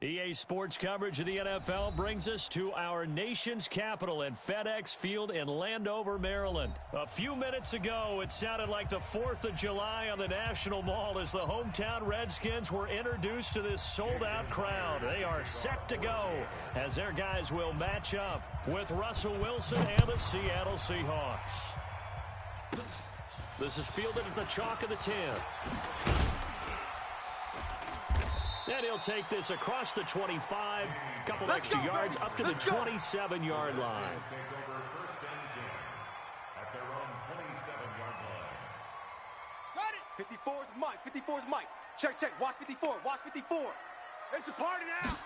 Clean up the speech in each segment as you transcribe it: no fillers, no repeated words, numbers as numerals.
EA Sports coverage of the NFL brings us to our nation's capital at FedEx Field in Landover, Maryland. A few minutes ago, it sounded like the 4th of July on the National Mall as the hometown Redskins were introduced to this sold-out crowd. They are set to go as their guys will match up with Russell Wilson and the Seattle Seahawks. This is fielded at the chalk of the 10. And he'll take this across the 25, a couple extra yards up to the 27-yard line. Got it! 54 is Mike. 54 is Mike. Check, check. Watch 54. Watch 54. It's a party now.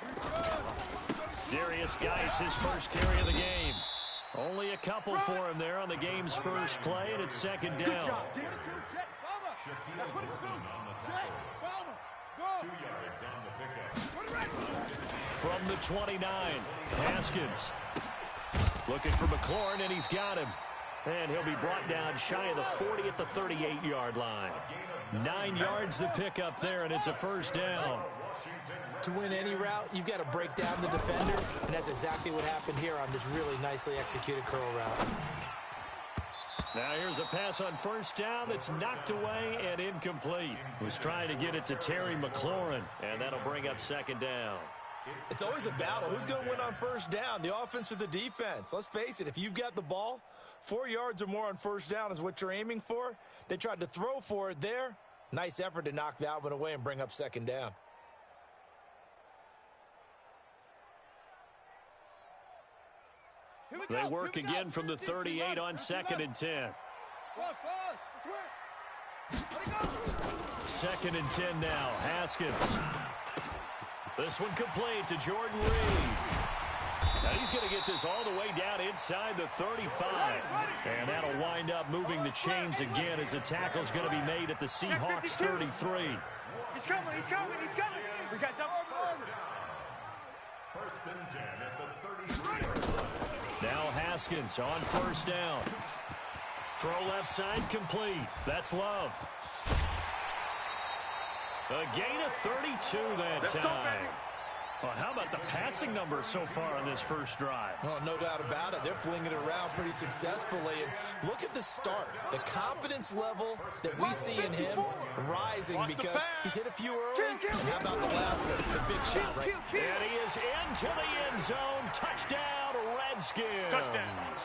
Darius Geis, his first carry of the game. Only a couple for him there on the game's first play, and it's second down. Good job. Get it to Jet Bama. That's what it's doing. Jet Bama. Go. 2 yards on the pickup. From the 29, Haskins looking for McLaurin, and he's got him. And he'll be brought down shy of the 40 at the 38-yard line. 9 yards to pick up there, and it's a first down. To win any route, you've got to break down the defender, and that's exactly what happened here on this really nicely executed curl route. Now here's a pass on first down that's knocked away and incomplete. Was trying to get it to Terry McLaurin, and that'll bring up second down. It's always a battle. Who's going to win on first down, the offense or the defense? Let's face it, if you've got the ball, 4 yards or more on first down is what you're aiming for. They tried to throw for it there. Nice effort to knock that one away and bring up second down. They work again from the 38 on 2nd and 10. Second and 10 now. Haskins. This one complete to Jordan Reed. Now he's going to get this all the way down inside the 35. And that'll wind up moving the chains again as the tackle's going to be made at the Seahawks 33. He's coming, he's coming, he's coming. We got double forward. First and 10 at the 33. Now Haskins on first down. Throw left side complete. That's Love. A gain of 32 that time. Well, how about the passing numbers so far on this first drive? Oh, no doubt about it. They're flinging it around pretty successfully. And look at the start. The confidence level that we see in him rising because he's hit a few early. And how about the last one? The big shot, right? And he is into the end zone. Touchdown, Redskins. Touchdown.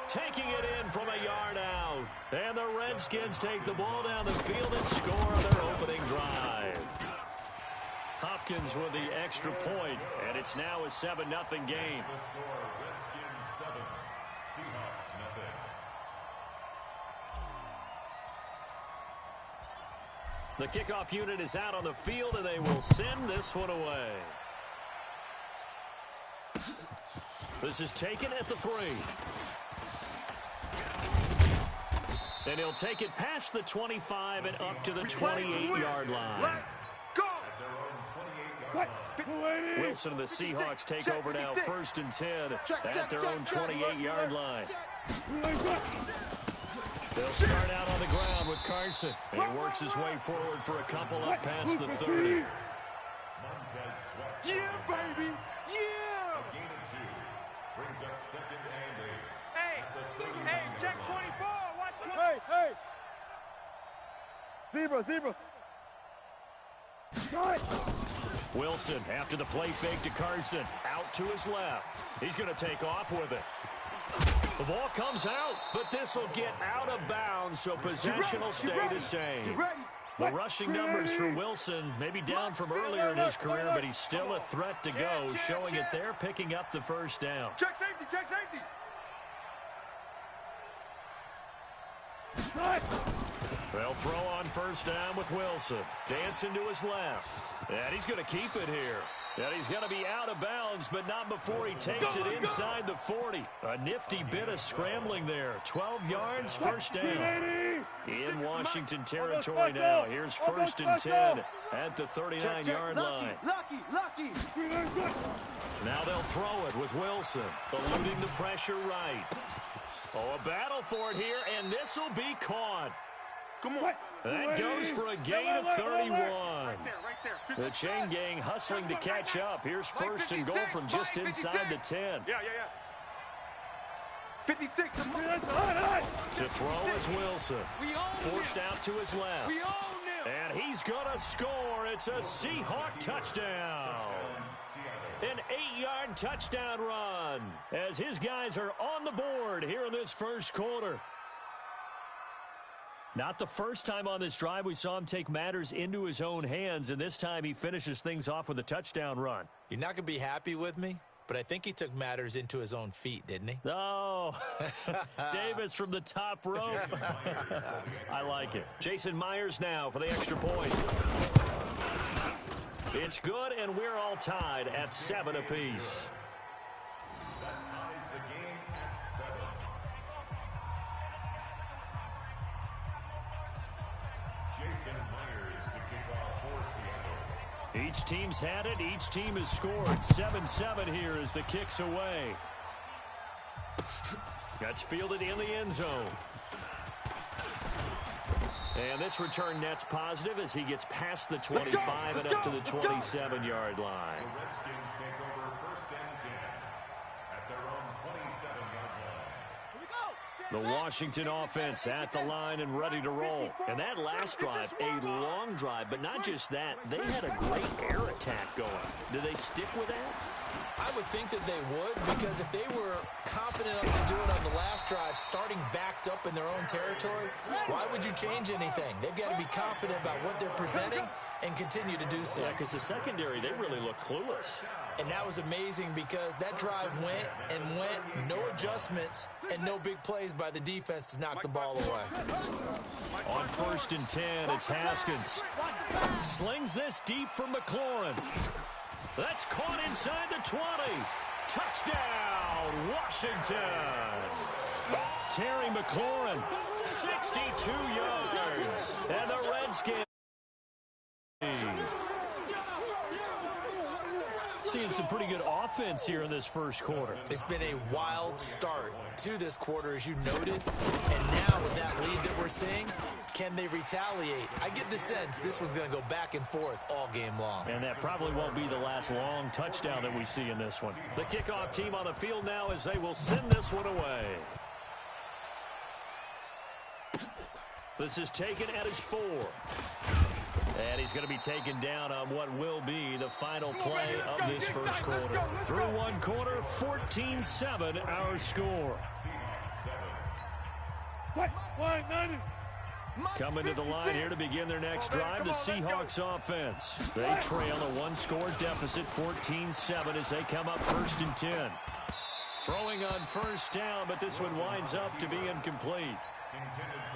Taking it in from a yard out. And the Redskins take the ball down the field and score on their opening drive. Hopkins with the extra point, and it's now a 7-0 game. The score, Redskins 7, Seahawks nothing. The kickoff unit is out on the field, and they will send this one away. This is taken at the 3. And he'll take it past the 25 and up to the 28-yard line. Wilson and the Seahawks take over now, 1st and 10 at their own 28-yard line. They'll start out on the ground with Carson, and he works his way forward for a couple up past the 30. Yeah, baby! Yeah! A gain of 2 brings up 2nd and 8. Hey, check 24. Watch 20. Hey! Zebra! Got it! Wilson, after the play fake to Carson, out to his left. He's going to take off with it. The ball comes out, but this will get out of bounds, so possession will stay the same. The rushing numbers for Wilson may be down from earlier in his career, but he's still a threat to go, showing it there, picking up the first down. Check safety, check safety. They'll throw on first down with Wilson. Dancing to his left. And he's going to keep it here. And he's going to be out of bounds, but not before he takes it inside the 40. A nifty bit of scrambling there. 12 yards, first down. In Washington territory now. Here's 1st and 10 at the 39-yard line. Lucky. Now they'll throw it with Wilson. Eluding the pressure right. Oh, a battle for it here, and this will be caught. Come on. That goes goes for a gain of 31. The chain gang hustling to catch up. Here's first and goal from just inside the 10. Yeah. 56. To throw is Wilson. Forced out to his left. And he's going to score. It's a Seahawk touchdown. An 8-yard touchdown run as his guys are on the board here in this first quarter. Not the first time on this drive we saw him take matters into his own hands, and this time he finishes things off with a touchdown run. You're not going to be happy with me, but I think he took matters into his own feet, didn't he? Oh, Davis from the top rope. I like it. Jason Myers now for the extra point. It's good, and we're all tied at 7 apiece. That ties the game at 7. Jason Myers to kick off for Seattle. Each team's had it. Each team has scored. 7-7 here as the kick's away. That's fielded in the end zone. And this return net's positive as he gets past the 25 and up to the 27-yard line. The Redskins take over first and 10 at their own 27-yard line. The Washington offense at the line and ready to roll. And that last drive, a long drive, but not just that. They had a great air attack going. Do they stick with that? I would think that they would, because if they were confident enough to do it on the last drive, starting backed up in their own territory, why would you change anything? They've got to be confident about what they're presenting and continue to do so. Yeah, because the secondary, they really look clueless. And that was amazing because that drive went and went, no adjustments, and no big plays by the defense to knock the ball away. On first and 10, it's Haskins. Slings this deep for McLaurin. That's caught inside the 20. Touchdown, Washington. Terry McLaurin, 62 yards. And the Redskins. Seeing some pretty good offense here in this first quarter. It's been a wild start to this quarter, as you noted. And now with that lead that we're seeing, can they retaliate? I get the sense this one's going to go back and forth all game long. And that probably won't be the last long touchdown that we see in this one. The kickoff team on the field now as they will send this one away. This is taken at his 4. And he's going to be taken down on what will be the final play of this first quarter. Through one quarter, 14-7 our score. Coming to the line here to begin their next drive, the Seahawks offense. They trail a one-score deficit, 14-7, as they come up first and 10. Throwing on first down, but this one winds up to be incomplete.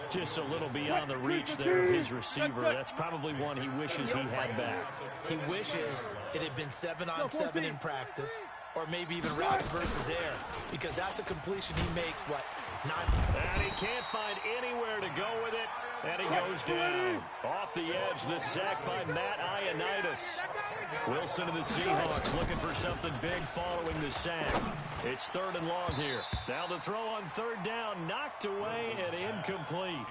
Just a little beyond the reach there of his receiver. That's probably one he wishes he had back. He wishes it had been 7-on-7 in practice, or maybe even routes versus air, because that's a completion he makes, And he can't find anywhere to go with it, and he goes down. Off the edge, the sack by Matt Ioannidis. Wilson and the Seahawks looking for something big following the sack. It's 3rd and long here. Now the throw on 3rd down, knocked away and incomplete.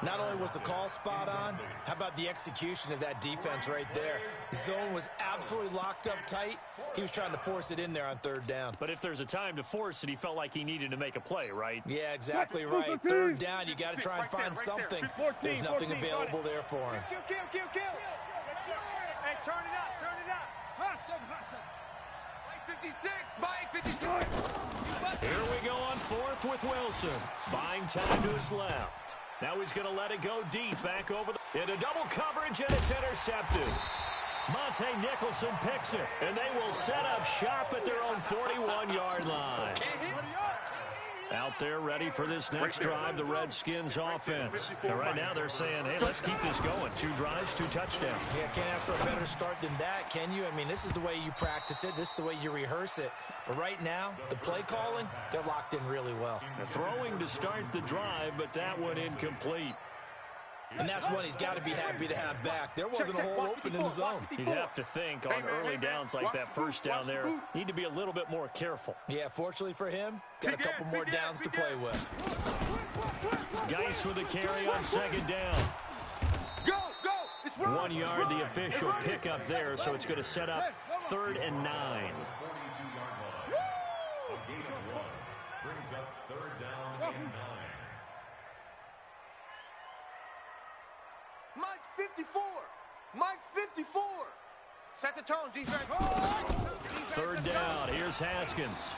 Not only was the call spot on, how about the execution of that defense right there? The zone was absolutely locked up tight. He was trying to force it in there on 3rd down. But if there's a time to force it, he felt like he needed to make a play, right? Yeah, exactly right. 3rd down, you got to try and find something. There's nothing available there for him. Kill. Hey, turn it up. Hustle. Mike 56, Mike 56. Here we go on 4th with Wilson. Buying time to his left. Now he's going to let it go deep, back over into double coverage, and it's intercepted. Monte Nicholson picks it, and they will set up shop at their own 41-yard line. Out there ready for this next drive, the Redskins offense. And right now they're saying, hey, let's keep this going. 2 drives, 2 touchdowns. Yeah, can't ask for a better start than that, can you? I mean, this is the way you practice it. This is the way you rehearse it. But right now, the play calling, they're locked in really well. The throwing to start the drive, but that one incomplete. And that's one he's got to be happy to have back. There wasn't a hole open in the zone. You'd have to think on early downs like that first down there, need to be a little bit more careful. Yeah, fortunately for him, got a couple more downs to play with. Geis with a carry on 2nd down. 1 yard, the official pickup there, so it's going to set up 3rd and 9. 42-yard line. A gain of 1 brings up 3rd down and 9. Mike's 54. Mike's 54. Set the tone, defense. 3rd down. Here's Haskins.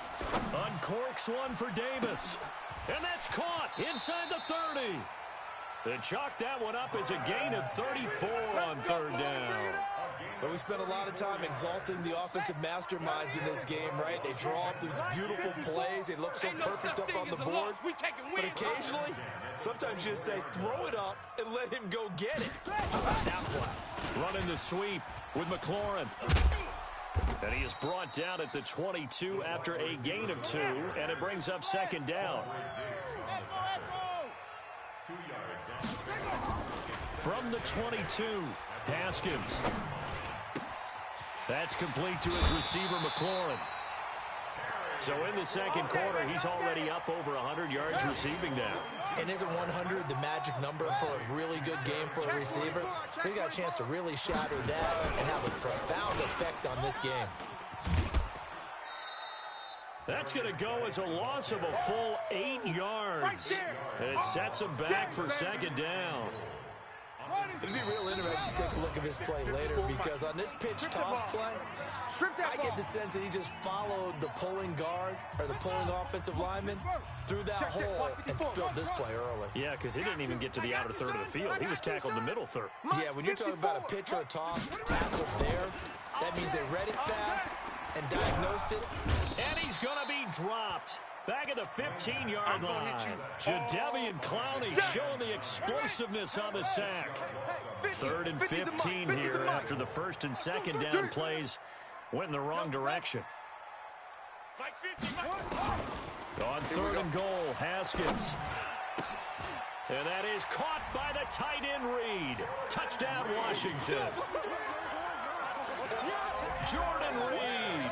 Uncorks one for Davis. And that's caught inside the 30. They chalk that one up as a gain of 34 on 3rd down. But we spent a lot of time exalting the offensive masterminds in this game, right? They draw up these beautiful plays. They look so perfect up on the board. But occasionally, sometimes you just say, throw it up and let him go get it. How about that play? Running the sweep with McLaurin. And he is brought down at the 22 after a gain of 2, and it brings up 2nd down. 2 yards From the 22, Haskins. That's complete to his receiver, McLaurin. So in the 2nd quarter, he's already up over 100 yards receiving now. And isn't 100 the magic number for a really good game for a receiver? So he got a chance to really shatter that and have a profound effect on this game. That's going to go as a loss of a full 8 yards. And it sets him back for 2nd down. It'd be real interesting to take a look at this play later, because on this pitch toss play, I get the sense that he just followed the pulling guard or the pulling offensive lineman through that hole and spilled this play early. Yeah, because he didn't even get to the outer third of the field. He was tackled in the middle third. Yeah, when you're talking about a pitch or a toss tackled there, that means they read it fast and diagnosed it. And he's going to be dropped. Back at the 15-yard line. Jadeveon Clowney showing the explosiveness on the sack. 3rd and 15 here after the 1st and 2nd down plays went in the wrong direction. On 3rd and goal, Haskins. And that is caught by the tight end Reed. Touchdown, Washington. Jordan Reed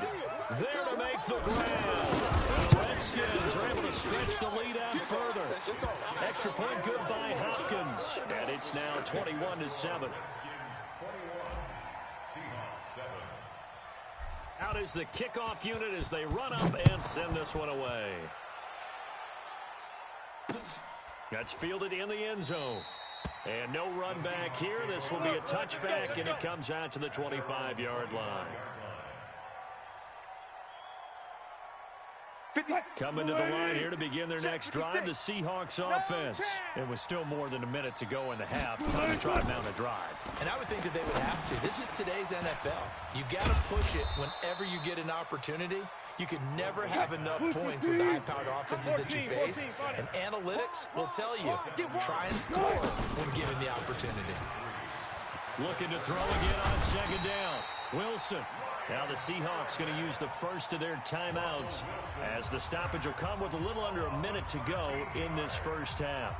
there to make the grab. The Redskins are able to stretch the lead out further. Extra point good by Hopkins. And it's now 21-7. Out is the kickoff unit as they run up and send this one away. That's fielded in the end zone. And no run back here. This will be a touchback, and it comes out to the 25-yard line. Coming to the line here to begin their next drive, the Seahawks offense. And with still more than a minute to go in the half, time to try to mount a drive. And I would think that they would have to. This is today's NFL. You got to push it whenever you get an opportunity. You can never have enough points with the high-powered offenses that you face. And analytics will tell you, try and score when given the opportunity. Looking to throw again on 2nd down. Wilson. Now the Seahawks going to use the first of their timeouts as the stoppage will come with a little under a minute to go in this first half.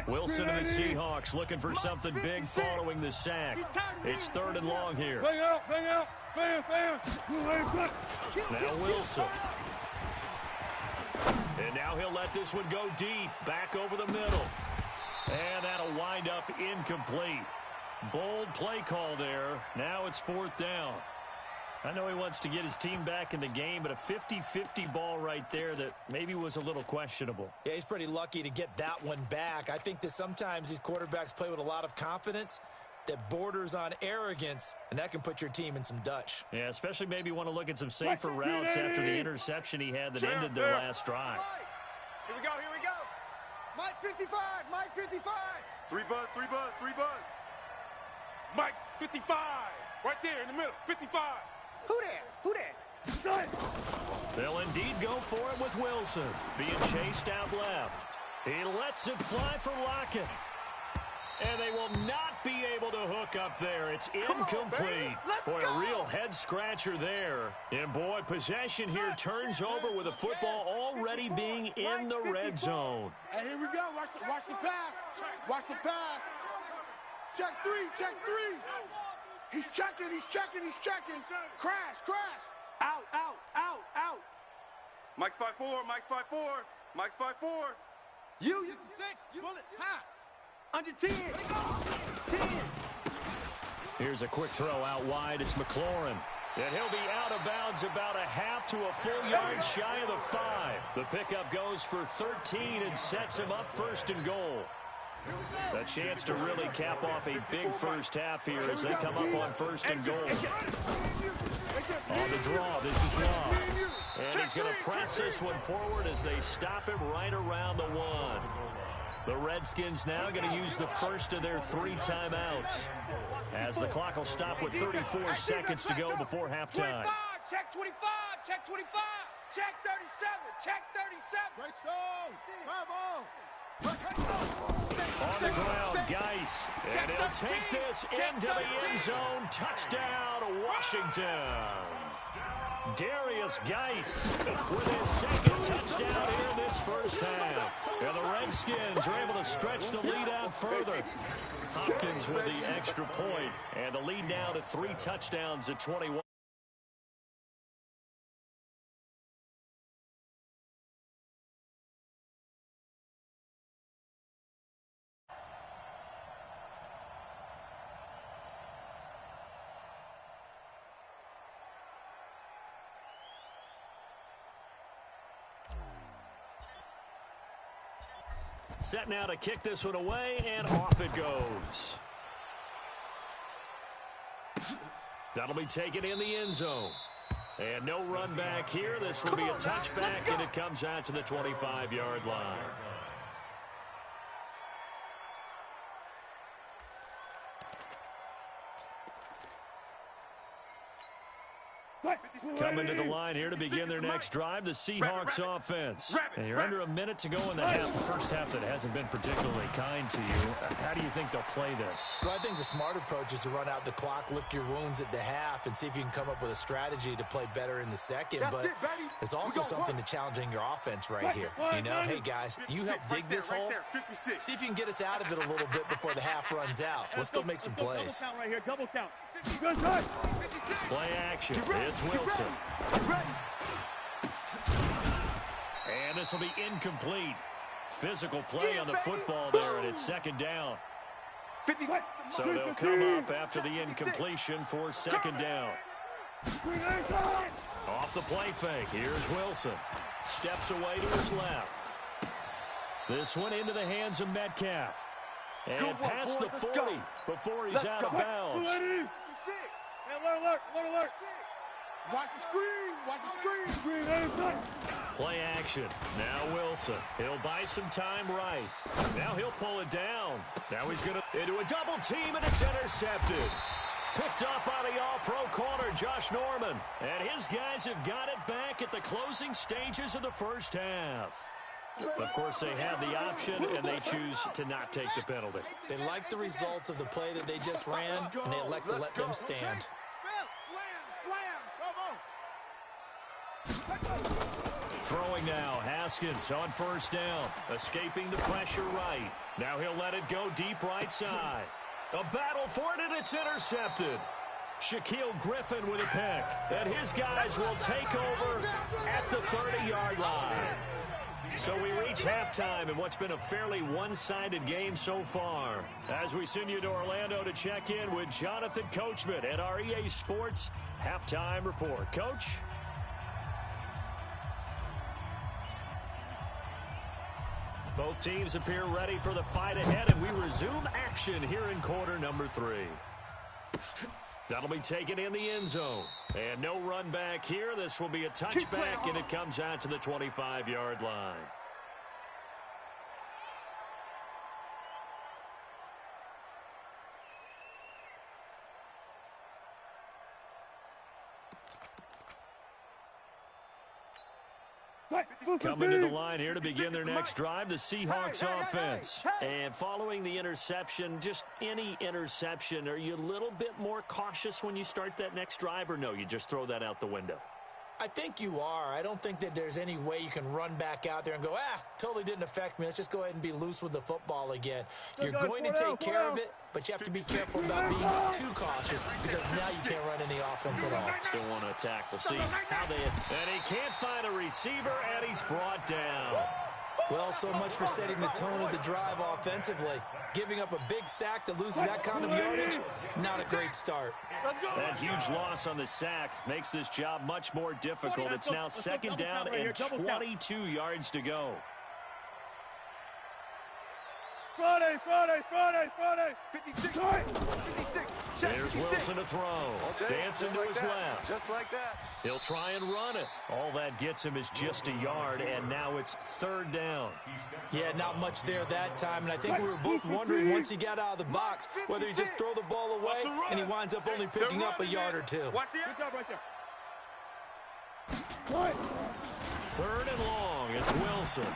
Wilson and the Seahawks looking for something big following the sack. It's 3rd and long here. Now Wilson. And now he'll let this one go deep, back over the middle. And that'll wind up incomplete. Bold play call there. Now it's 4th down. I know he wants to get his team back in the game, but a 50-50 ball right there that maybe was a little questionable. Yeah, he's pretty lucky to get that one back. I think that sometimes these quarterbacks play with a lot of confidence that borders on arrogance, and that can put your team in some Dutch. Yeah, especially maybe want to look at some safer routes after the interception he had that ended their last drive. Here we go, here we go. Mike 55, Mike 55. 3 buzz, 3 buzz, 3 buzz. Mike 55, right there in the middle, 55. Who that? Who that? They'll indeed go for it with Wilson. Being chased out left. He lets it fly for Lockett. And they will not be able to hook up there. It's incomplete. Boy, a real head-scratcher there. And, boy, possession here turns over with the football already being in the red zone. Hey, here we go. Watch the pass. Watch the pass. Check three, check three. He's checking, he's checking, he's checking. Crash, crash. Out, out, out, out. Mike's 5'4", Mike's 5'4", Mike's 5'4". You 6, pull it, high. Under 10. 10. Here's a quick throw out wide. It's McLaurin. And he'll be out of bounds about a half to a full yard shy of the 5. The pickup goes for 13 and sets him up first and goal. A chance to really cap off a big first half here as they come up on first and goal. On the draw, this is Love. And he's going to press this one forward as they stop him right around the 1. The Redskins now going to use the first of their 3 timeouts, as the clock will stop with 34 seconds to go before halftime. 25, check 25, check 25, check 37, check 37. Great stone, on the ground, Geis, and he'll take this into the end zone. Touchdown, Washington. Darius Geis with his second touchdown here in this first half. And the Redskins are able to stretch the lead out further. Hopkins with the extra point, and the lead now to 3 touchdowns at 21. Set now to kick this one away, and off it goes. That'll be taken in the end zone. And no run back here. This will be a touchback, and it comes out to the 25-yard line. Coming to the line here to begin their next drive, the Seahawks offense. And you're under a minute to go in the half. The first half that hasn't been particularly kind to you. How do you think they'll play this? Well, I think the smart approach is to run out the clock, lick your wounds at the half, and see if you can come up with a strategy to play better in the second. But there's also something to challenging your offense right here. You know, hey, guys, you help dig this hole. See if you can get us out of it a little bit before the half runs out. Let's go make some plays. Double count right here, double count. Play action. It's Wilson. And this will be incomplete. Physical play on the football there, and it's second down. So they'll come up after the incompletion for second down. Off the play fake. Here's Wilson. Steps away to his left. This one into the hands of Metcalf. And past the 40 before he's out of bounds. Alert, alert. Watch the screen, watch the screen. Play action. Now Wilson. He'll buy some time right. Now he'll pull it down. Now he's going to into a double team, and it's intercepted. Picked up by the all-pro corner, Josh Norman. And his guys have got it back at the closing stages of the first half. Of course, they have the option, and they choose to not take the penalty. They like the results of the play that they just ran, and they elect to let them stand. Throwing now, Haskins on first down, escaping the pressure right. Now he'll let it go deep right side. A battle for it, and it's intercepted. Shaquille Griffin with a pick, and his guys will take over at the 30-yard line. So we reach halftime in what's been a fairly one-sided game so far. As we send you to Orlando to check in with Jonathan Coachman at our EA Sports Halftime Report. Coach? Both teams appear ready for the fight ahead, and we resume action here in quarter number 3. That'll be taken in the end zone. And no run back here. This will be a touchback, and it comes out to the 25-yard line. Coming to the line here to begin their next drive, the Seahawks offense. And following the interception, just any interception, are you a little bit more cautious when you start that next drive, or no, you just throw that out the window? I think you are. I don't think that there's any way you can run back out there and go, totally didn't affect me. Let's just go ahead and be loose with the football again. You're going to take care of it, but you have to be careful about being too cautious because now you can't run any offense at all. Still want to attack. We'll see how they... And he can't find a receiver, and he's brought down. Well, so much for setting the tone of the drive offensively. Giving up a big sack that loses that kind of yardage, not a great start. That huge loss on the sack makes this job much more difficult. It's now second down and 22 yards to go. Friday. 56. There's Wilson to throw. Dancing to his left. Just like that. He'll try and run it. All that gets him is just a yard, and now it's third down. Yeah, not much there that time, and I think we were both wondering once he got out of the box whether he just throw the ball away and he winds up only picking up a yard or two. Watch the good job right there. Third and long. It's Wilson.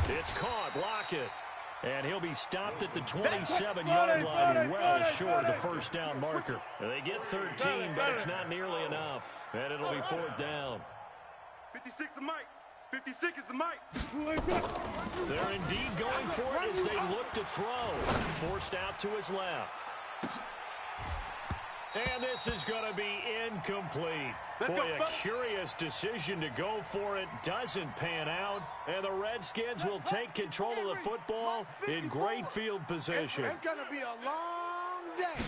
It's caught. Block it. And he'll be stopped at the 27-yard line, well short of the first down marker. They get 13, but it's not nearly enough. And it'll be fourth down. 56 is Mike. 56 is the Mike. They're indeed going for it as they look to throw. Forced out to his left. And this is going to be incomplete. Boy, a curious decision to go for it. Doesn't pan out. And the Redskins will take control of the football in great field position. It's going to be a long day.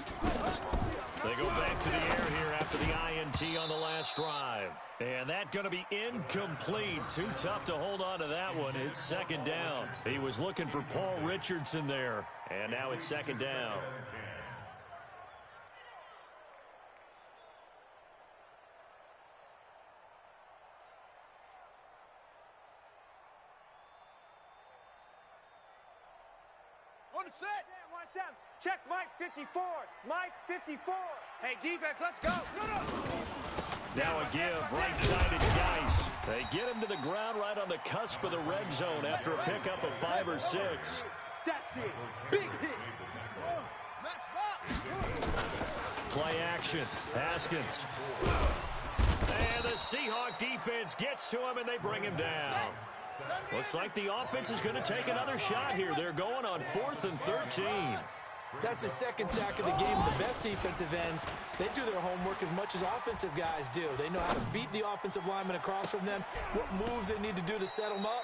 They go back to the air here after the INT on the last drive. And that's going to be incomplete. Too tough to hold on to that one. It's second down. He was looking for Paul Richardson there. And now it's second down. Set. Watch out. Check Mike 54. Mike 54. Hey, defense, let's go. Now a give. Right-sided Geis. They get him to the ground right on the cusp of the red zone after a pickup of 5 or 6. That's it. Big hit. Play action. Haskins. And the Seahawk defense gets to him, and they bring him down. Looks like the offense is going to take another shot here. They're going on 4th and 13. That's the second sack of the game. The best defensive ends, they do their homework as much as offensive guys do. They know how to beat the offensive lineman across from them, what moves they need to do to set them up.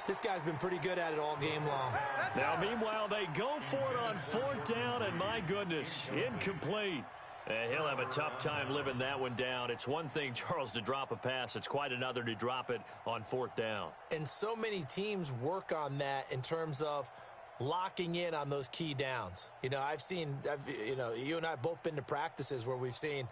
This guy's been pretty good at it all game long. Now, meanwhile, they go for it on 4th down, and my goodness, incomplete. He'll have a tough time living that one down. It's one thing, Charles, to drop a pass. It's quite another to drop it on 4th down. And so many teams work on that in terms of locking in on those key downs. You know, you and I have both been to practices where we've seen,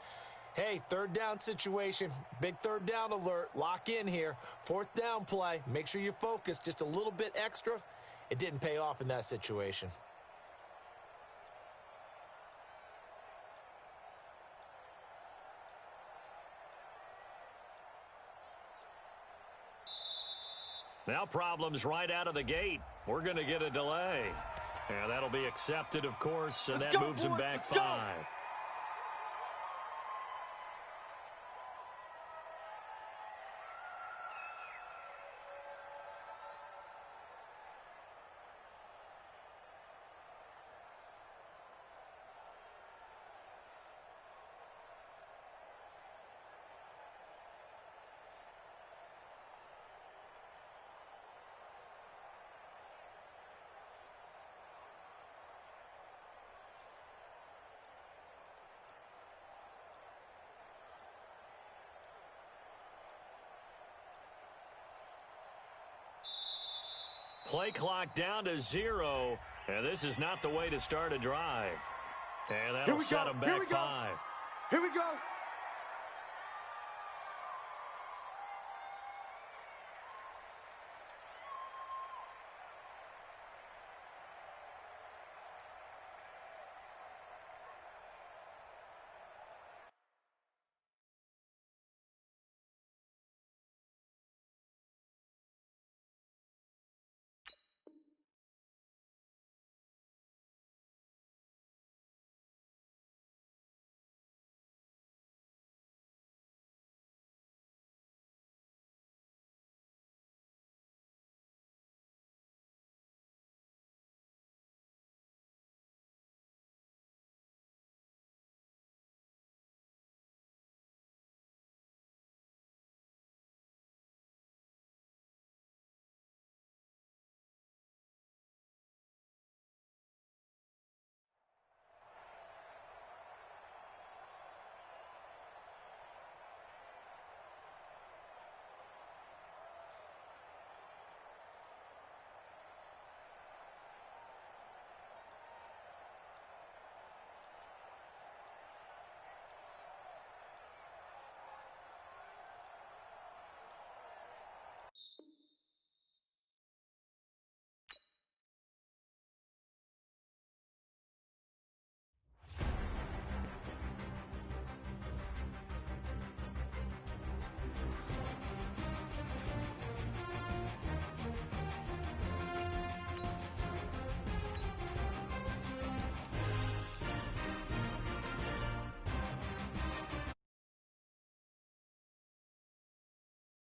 hey, 3rd down situation, big 3rd down alert, lock in here, 4th down play, make sure you're focused just a little bit extra. It didn't pay off in that situation. Now problems right out of the gate. We're going to get a delay. And that'll be accepted, of course, and that moves him back 5. Play clock down to 0, and this is not the way to start a drive. And that'll set them back 5. Here we go.